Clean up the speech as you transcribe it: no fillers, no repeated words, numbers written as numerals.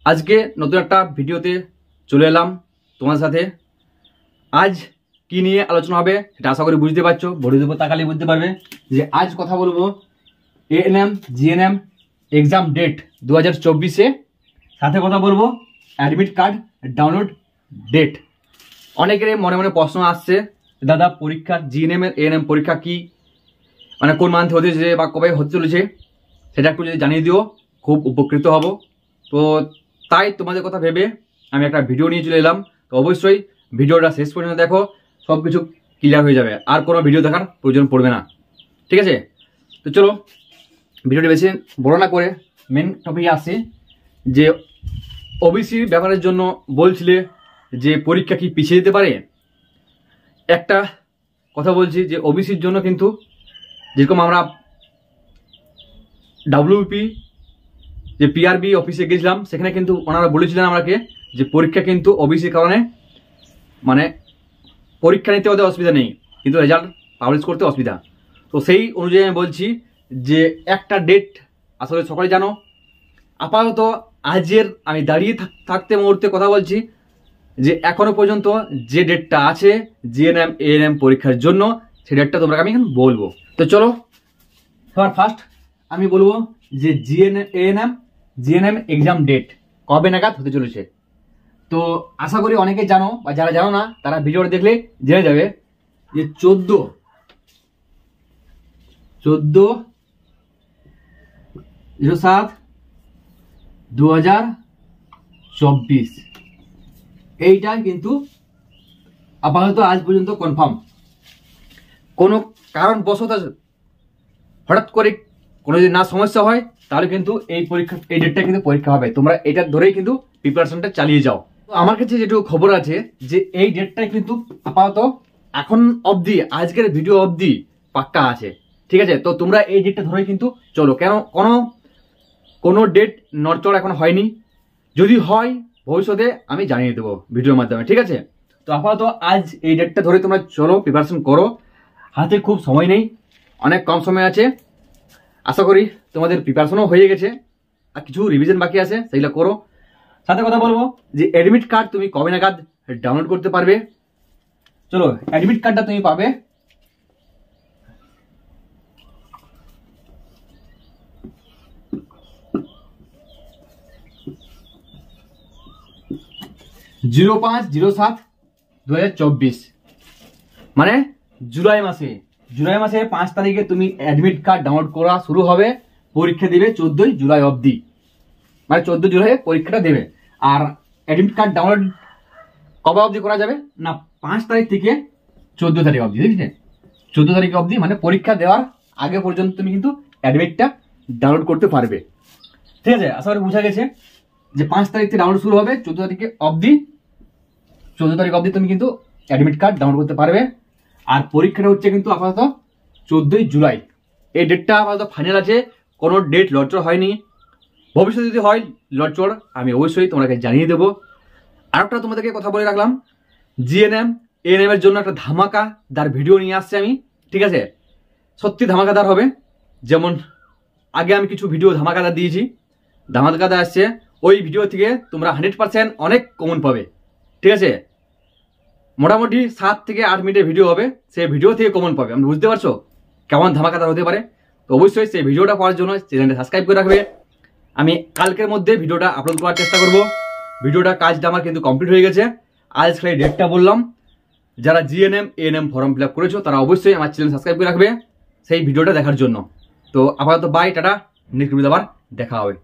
আজকে নতুন একটা ভিডিওতে চলে এলাম তোমার সাথে। আজ কি নিয়ে আলোচনা হবে সেটা আশা করি বুঝতে পারছো, বডির উপর তাকালে বুঝতে পারবে যে আজ কথা বলবো এএনএম জিএনএম এক্সাম ডেট 2024-এ, সাথে কথা বলবো অ্যাডমিট কার্ড ডাউনলোড ডেট। অনেকের মনে মনে প্রশ্ন আসছে, দাদা পরীক্ষা জিএনএম এর এএনএম পরীক্ষা কি, মানে কোন মান্থে হতে চলেছে বা কবে হতে চলেছে সেটা একটু যদি জানিয়ে দিও খুব উপকৃত হব। তো তাই তোমাদের কথা ভেবে আমি একটা ভিডিও নিয়ে চলে এলাম। তো অবশ্যই ভিডিওটা শেষ পর্যন্ত দেখো, সব কিছু ক্লিয়ার হয়ে যাবে, আর কোনো ভিডিও দেখার প্রয়োজন পড়বে না, ঠিক আছে? তো চলো ভিডিওটি বেশি বড় না করে মেন টপিকে আসি। যে ওবিসি ব্যাপারের জন্য বলছিলে যে পরীক্ষা কি পিছিয়ে যেতে পারে। একটা কথা বলছি যে ওবিসির জন্য কিন্তু যেরকম আমরা ডাব্লিউপি যে পিআরবি অফিসে গেছিলাম, সেখানে কিন্তু ওনারা বলেছিলেন আমাকে যে পরীক্ষা কিন্তু ওবিসির কারণে মানে পরীক্ষা নিতে ওদের অসুবিধা নেই, কিন্তু রেজাল্ট পাবলিশ করতে অসুবিধা। তো সেই অনুযায়ী আমি বলছি যে একটা ডেট আসলে সকলে জানো। আপাতত আজের আমি দাঁড়িয়ে থাকতে মুহূর্তে কথা বলছি যে এখনো পর্যন্ত যে ডেটটা আছে জিএনএম এএনএম পরীক্ষার জন্য, সেই ডেটটা তোমরা আমি এখন বলবো। তো চলো সবার ফার্স্ট আমি বলবো যে জিএনএম এক্সাম ডেট কবে নাগাদ হতে চলেছে। তো আশা করি অনেকে জানো, বা যারা জানো না তারা ভিডিওটা দেখলে জেনে যাবে যে 14/07/2024 এইটা কিন্তু আপাতত আজ পর্যন্ত কনফার্ম। কোনো কারণবশত হঠাৎ করে কোনো যদি না সমস্যা হয় তাহলে কিন্তু এই ডেটটা কিন্তু পরীক্ষা হবে। তোমরা এটা ধরেই কিন্তু প্রিপারেশনটা চালিয়ে যাও। আমার কাছে যেটুকু খবর আছে যে এই ডেটটাই কিন্তু আপাতত এখন অবধি, আজকের ভিডিও অবধি পাক্কা আছে, ঠিক আছে? তো তোমরা এই ডেটটা ধরেই কিন্তু চলো, কেন কোনো ডেট নড়চড় এখন হয়নি। যদি হয় ভবিষ্যতে আমি জানিয়ে দেবো ভিডিওর মাধ্যমে, ঠিক আছে? তো আপাতত আজ এই ডেটটা ধরে তোমরা চলো, প্রিপারেশন করো। হাতে খুব সময় নেই, অনেক কম সময় আছে। আশা করি তোমাদের প্রিপারেশনও হয়ে গেছে, আর কিছু রিভিশন বাকি আছে, সেইগুলো করো। সাথে কথা বলবো যে অ্যাডমিট কার্ড তুমি কবে নাগাদ ডাউনলোড করতে পারবে। চলো অ্যাডমিট কার্ডটা তুমি পাবে 05/07/2024, মানে জুলাই মাসে 5 তারিখে তুমি অ্যাডমিট কার্ড ডাউনলোড করা শুরু হবে। পরীক্ষা দেবে 14 জুলাই অবধি, মানে 14 জুলাই পরীক্ষাটা দেবে। আর অ্যাডমিট কার্ড ডাউনলোড কবে অবধি করা যাবে না, 5 তারিখ থেকে 14 তারিখ অবধি, বুঝলে? 14 তারিখ অবধি মানে পরীক্ষা দেওয়ার আগে পর্যন্ত তুমি কিন্তু অ্যাডমিটটা ডাউনলোড করতে পারবে, ঠিক আছে? আশা করি বোঝা গেছে যে 5 তারিখ থেকে ডাউনলোড শুরু হবে, 14 তারিখে অবধি 14 তারিখ অবধি তুমি কিন্তু অ্যাডমিট কার্ড ডাউনলোড করতে পারবে। আর পরীক্ষাটা হচ্ছে কিন্তু আপাতত 14 জুলাই। এই ডেটটা আপাতত ফাইনাল আছে, কোনো ডেট লটচড় হয়নি। ভবিষ্যতে যদি হয় লটচড় আমি অবশ্যই তোমাকে জানিয়ে দেবো। আরেকটা তোমাদেরকে কথা বলে রাখলাম, জিএনএম এএনএম এর জন্য একটা ধামাকাদার ভিডিও নিয়ে আসছি আমি, ঠিক আছে? সত্যি ধামাকাদার হবে। যেমন আগে আমি কিছু ভিডিও ধামাকাদার দিয়েছি, ধামাকাদার আসছে। ওই ভিডিও থেকে তোমরা 100% অনেক কমন পাবে, ঠিক আছে? মোটামুটি 7 থেকে 8 মিনিটের ভিডিও হবে, সেই ভিডিও থেকে কমন পাবে। আমি বুঝতে পারছো কেমন ধামাকাদার হতে পারে? তো অবশ্যই সেই ভিডিওটা পাওয়ার জন্য চ্যানেলটা সাবস্ক্রাইব করে রাখবে। আমি কালকের মধ্যে ভিডিওটা আপলোড করার চেষ্টা করব। ভিডিওটা কাজটা আমার কিন্তু কমপ্লিট হয়ে গেছে। আজ খালি ডেটটা বললাম। যারা GNM ANM form fill up করেছো তারা অবশ্যই আমার চ্যানেল সাবস্ক্রাইব করে রাখবে সেই ভিডিওটা দেখার জন্য। তো আপাতত বাই, টাটা, নেক্সট ভিডিও আবার দেখা হবে।